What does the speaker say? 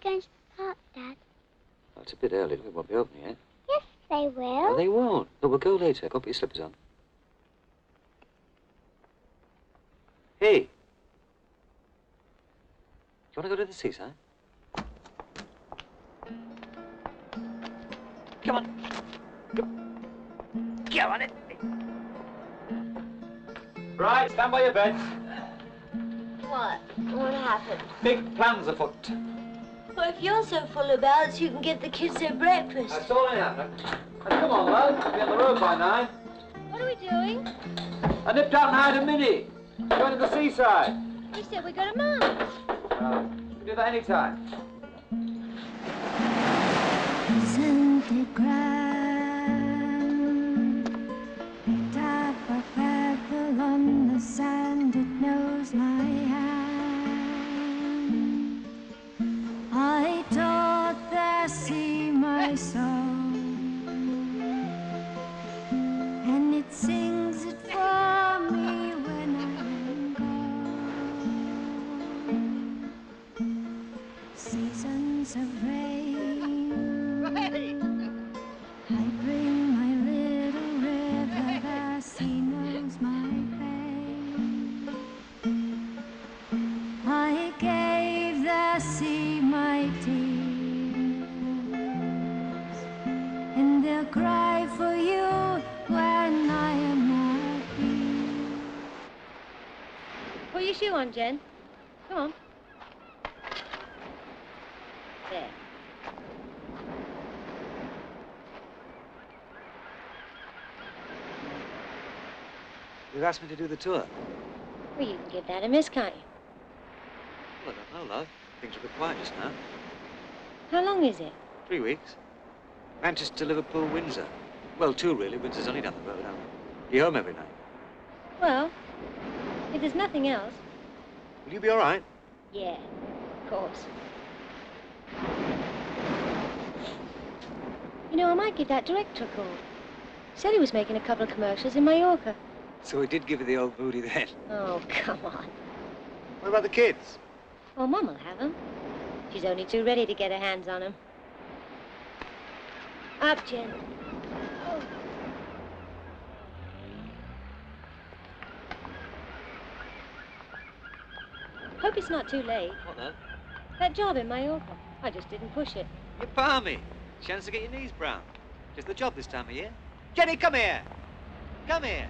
going to the park, Dad? Oh, it's a bit early. We won't be open yet. Yes, they will. No, they won't. But we'll go later. Go put your slippers on. Hey! Do you want to go to the seaside? Come on. Go on it. Right, stand by your beds. What? What happened? Big plans afoot. Well, if you're so full of bells, you can give the kids their breakfast. That's all I have. Come on, lad. We'll be on the road by 9. What are we doing? I nipped out and hired a Mini. Going to the seaside. You said we go to Mum's. You can do that anytime. Centigram, picked up a pebble on the sand, it knows my hand. I taught the sea my song, and it sings it for me when I'm gone. Seasons of rain, I bring my little river, the sea knows my pain. I gave the sea my tears, and they'll cry for you when I am not here. Put your shoe on, Jen. Come on. There. You asked me to do the tour. Well, you can give that a miss, can't you? Well, I don't know, love. Things are a bit quiet just now. How long is it? 3 weeks. Manchester, Liverpool, Windsor. Well, 2 really. Windsor's only down the road. I'll be home every night. Well, if there's nothing else. Will you be all right? Yeah, of course. You know, I might give that director a call. Said he was making a couple of commercials in Mallorca. So he did give you the old booty then. Oh, come on. What about the kids? Oh, Mum will have them. She's only too ready to get her hands on them. Up, Jen. Oh. Hope it's not too late. What now? That job in Mallorca. I just didn't push it. You palmy. Chance to get your knees brown. Just the job this time of year. Jenny, come here. Come here.